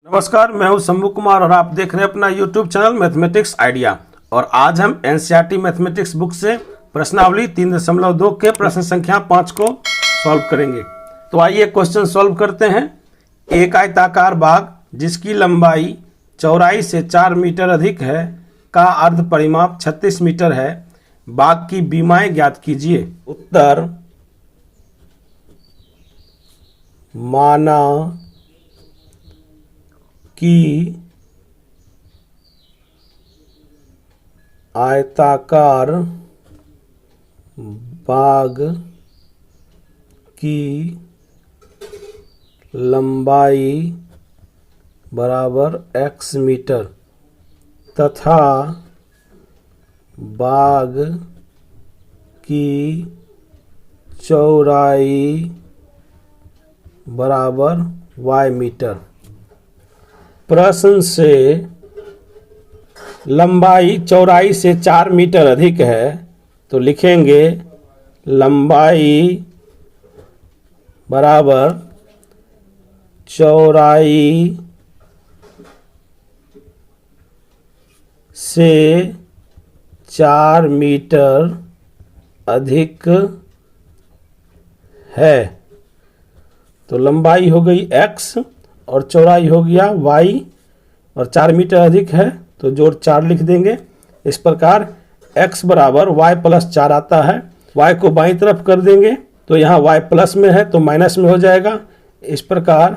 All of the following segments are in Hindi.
नमस्कार, मैं हूं शंभू कुमार और आप देख रहे हैं अपना YouTube चैनल मैथमेटिक्स आइडिया। और आज हम एनसीईआरटी मैथमेटिक्स बुक से प्रश्नावली 3.2 के प्रश्न संख्या 5 को सॉल्व करेंगे। तो आइए क्वेश्चन सॉल्व करते हैं। एक आयताकार बाग जिसकी लंबाई चौड़ाई से 4 मीटर अधिक है का अर्ध परिमाप 36 मीटर है। बाग की बीमाएं ज्ञात कीजिए। उत्तर: माना कि आयताकार बाग की लंबाई बराबर x मीटर तथा बाग की चौड़ाई बराबर y मीटर। प्रश्न से लंबाई चौड़ाई से 4 मीटर अधिक है तो लिखेंगे लंबाई बराबर चौड़ाई से 4 मीटर अधिक है। तो लंबाई हो गई x और चौड़ाई हो गया y और 4 मीटर अधिक है तो जोड़ 4 लिख देंगे। इस प्रकार x बराबर y प्लस 4 आता है। y को बाईं तरफ कर देंगे तो यहाँ y प्लस में है तो माइनस में हो जाएगा। इस प्रकार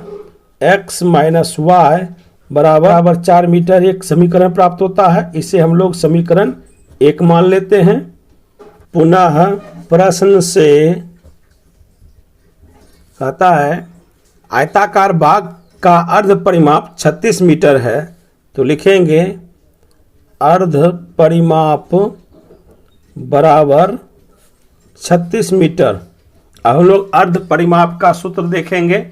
x माइनस y बराबर 4 मीटर एक समीकरण प्राप्त होता है। इसे हम लोग समीकरण 1 मान लेते हैं। पुनः प्रश्न से कहता है आयताकार बाग का अर्ध परिमाप 36 मीटर है तो लिखेंगे अर्ध परिमाप बराबर 36 मीटर। अब हम लोग अर्ध परिमाप का सूत्र देखेंगे।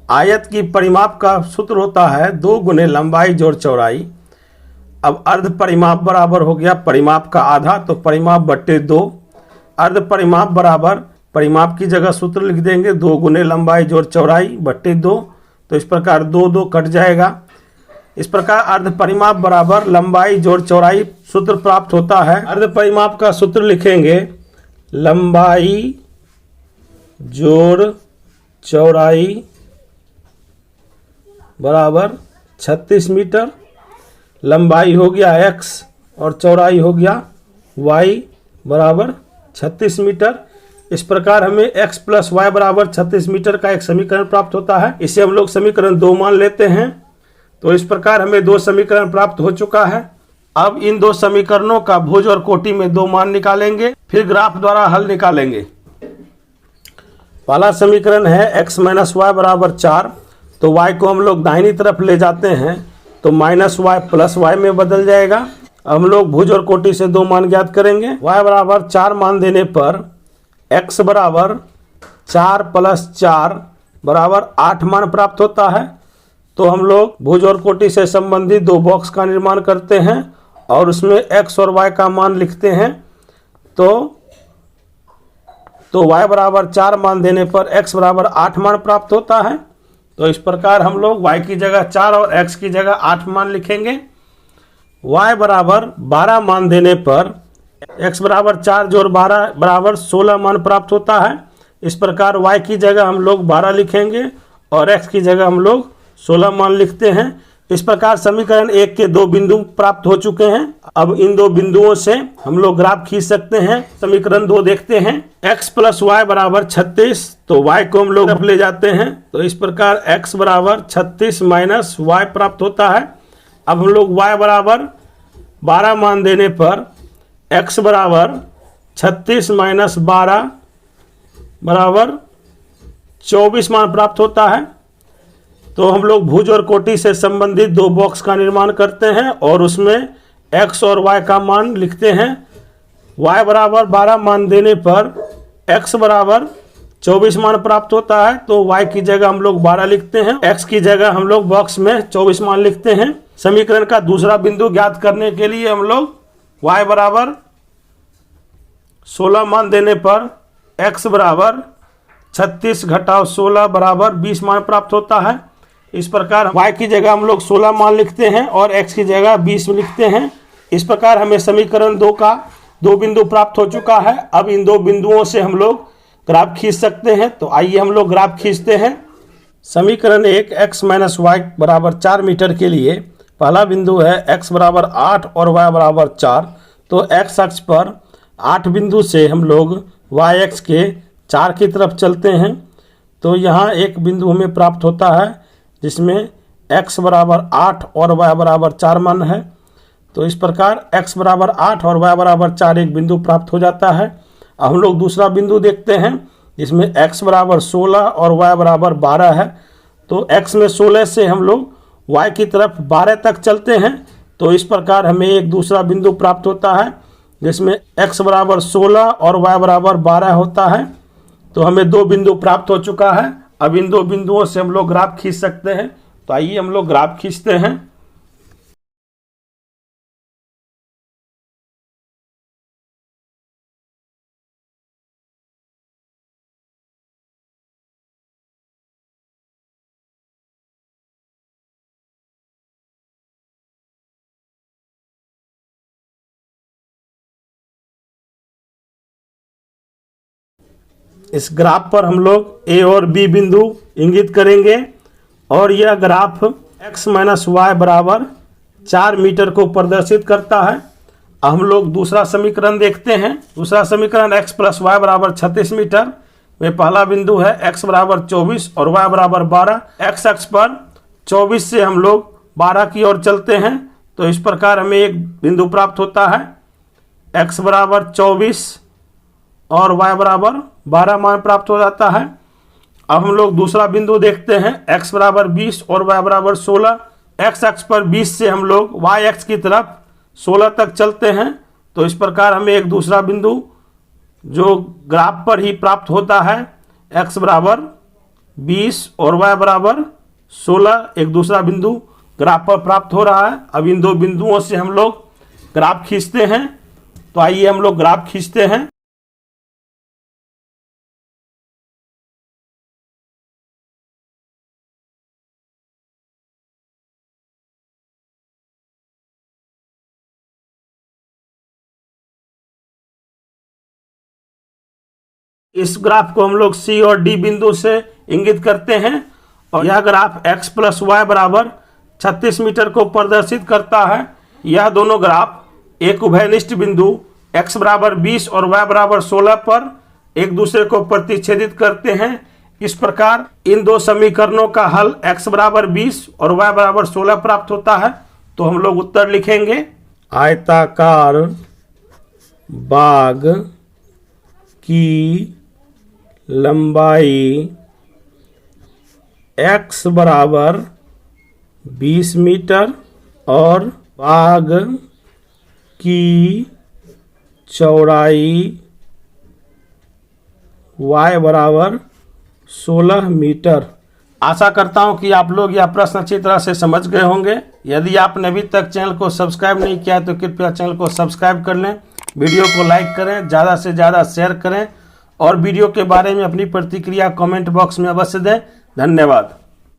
आयत की परिमाप का सूत्र होता है 2 गुने लंबाई जोड़ चौड़ाई। अब अर्ध परिमाप बराबर हो गया परिमाप का आधा तो परिमाप बट्टे 2। अर्ध परिमाप बराबर परिमाप की जगह सूत्र लिख देंगे 2 गुने लंबाई जोड़ चौड़ाई बट्टे 2। तो इस प्रकार 2 कट जाएगा। इस प्रकार अर्ध परिमाप बराबर लंबाई जोड़ चौड़ाई सूत्र प्राप्त होता है। अर्ध परिमाप का सूत्र लिखेंगे लंबाई जोड़ चौड़ाई बराबर 36 मीटर। लंबाई हो गया x और चौड़ाई हो गया y बराबर 36 मीटर। इस प्रकार हमें x प्लस y बराबर 36 मीटर का एक समीकरण प्राप्त होता है। इसे हम लोग समीकरण 2 मान लेते हैं। तो इस प्रकार हमें 2 समीकरण प्राप्त हो चुका है। अब इन 2 समीकरणों का भुज और कोटि में 2 मान निकालेंगे, फिर ग्राफ द्वारा हल निकालेंगे। पहला समीकरण है x माइनस वाई बराबर 4 तो y को हम लोग दाहिनी तरफ ले जाते हैं तो माइनस वाई प्लस वाई में बदल जाएगा। हम लोग भुज और कोटि से 2 मान ज्ञात करेंगे। y बराबर 4 मान देने पर x बराबर 4 प्लस 4 बराबर 8 मान प्राप्त होता है। तो हम लोग भुज और कोटि से संबंधित 2 बॉक्स का निर्माण करते हैं और उसमें x और y का मान लिखते हैं। तो y बराबर 4 मान देने पर x बराबर 8 मान प्राप्त होता है। तो इस प्रकार हम लोग y की जगह 4 और x की जगह 8 मान लिखेंगे। y बराबर 12 मान देने पर x बराबर 4 जोड़ 12 बराबर 16 मान प्राप्त होता है। इस प्रकार y की जगह हम लोग 12 लिखेंगे और x की जगह हम लोग 16 मान लिखते हैं। इस प्रकार समीकरण 1 के 2 बिंदु प्राप्त हो चुके हैं। अब इन 2 बिंदुओं से हम लोग ग्राफ खींच सकते हैं। समीकरण 2 देखते हैं। x प्लस वाई बराबर 36 तो y को हम लोग ले जाते हैं। तो इस प्रकार x बराबर 36 माइनस वाई प्राप्त होता है। अब हम लोग y बराबर 12 मान देने पर x बराबर 36 माइनस 12 बराबर 24 मान प्राप्त होता है। तो हम लोग भुज और कोटि से संबंधित 2 बॉक्स का निर्माण करते हैं और उसमें x और y का मान लिखते हैं। y बराबर 12 मान देने पर x बराबर 24 मान प्राप्त होता है। तो y की जगह हम लोग 12 लिखते हैं, x की जगह हम लोग बॉक्स में 24 मान लिखते हैं। समीकरण का दूसरा बिंदु ज्ञात करने के लिए हम लोग y बराबर 16 मान देने पर x बराबर 36 घटाव 16 बराबर 20 मान प्राप्त होता है। इस प्रकार y की जगह हम लोग 16 मान लिखते हैं और x की जगह 20 लिखते हैं। इस प्रकार हमें समीकरण 2 का 2 बिंदु प्राप्त हो चुका है। अब इन 2 बिंदुओं से हम लोग ग्राफ खींच सकते हैं। तो आइए हम लोग ग्राफ खींचते हैं। समीकरण 1 x - y बराबर 4 मीटर के लिए पहला बिंदु है x बराबर 8 और y बराबर 4। तो x अक्ष पर 8 बिंदु से हम लोग y अक्ष के 4 की तरफ चलते हैं। तो यहाँ एक बिंदु हमें प्राप्त होता है जिसमें x बराबर 8 और y बराबर 4 मान है। तो इस प्रकार x बराबर 8 और y बराबर 4 एक बिंदु प्राप्त हो जाता है। अब हम लोग दूसरा बिंदु देखते हैं जिसमें x बराबर 16 और y बराबर 12 है। तो x में 16 से हम लोग y की तरफ 12 तक चलते हैं। तो इस प्रकार हमें एक दूसरा बिंदु प्राप्त होता है जिसमें x बराबर 16 और y बराबर 12 होता है। तो हमें 2 बिंदु प्राप्त हो चुका है। अब इन 2 बिंदुओं से हम लोग ग्राफ खींच सकते हैं। तो आइए हम लोग ग्राफ खींचते हैं। इस ग्राफ पर हम लोग ए और बी बिंदु इंगित करेंगे और यह ग्राफ x - y बराबर 4 मीटर को प्रदर्शित करता है। अब हम लोग दूसरा समीकरण देखते हैं। दूसरा समीकरण x + y बराबर 36 मीटर में पहला बिंदु है x बराबर 24 और y बराबर 12। x अक्ष पर 24 से हम लोग 12 की ओर चलते हैं। तो इस प्रकार हमें एक बिंदु प्राप्त होता है x बराबर 24 और y बराबर 12 मान प्राप्त हो जाता है। अब हम लोग दूसरा बिंदु देखते हैं x बराबर 20 और y बराबर 16। x अक्ष पर 20 से हम लोग y अक्ष की तरफ 16 तक चलते हैं। तो इस प्रकार हमें एक दूसरा बिंदु जो ग्राफ पर ही प्राप्त होता है x बराबर 20 और y बराबर 16 एक दूसरा बिंदु ग्राफ पर प्राप्त हो रहा है। अब इन 2 बिंदुओं से हम लोग ग्राफ खींचते हैं। तो आइए हम लोग ग्राफ खींचते हैं। इस ग्राफ को हम लोग C और D बिंदु से इंगित करते हैं और यह ग्राफ x + y बराबर 36 मीटर को प्रदर्शित करता है। यह दोनों ग्राफ एक उभयनिष्ठ बिंदु x बराबर 20 और y बराबर 16 पर एक दूसरे को प्रतिच्छेदित करते हैं। इस प्रकार इन 2 समीकरणों का हल x बराबर 20 और y बराबर 16 प्राप्त होता है। तो हम लोग उत्तर लिखेंगे। आयताकार बाग की लंबाई x बराबर 20 मीटर और बाग की चौड़ाई y बराबर 16 मीटर। आशा करता हूं कि आप लोग यह प्रश्न अच्छी तरह से समझ गए होंगे। यदि आपने अभी तक चैनल को सब्सक्राइब नहीं किया तो कृपया चैनल को सब्सक्राइब कर लें, वीडियो को लाइक करें, ज़्यादा से ज़्यादा शेयर करें और वीडियो के बारे में अपनी प्रतिक्रिया कमेंट बॉक्स में अवश्य दें। धन्यवाद।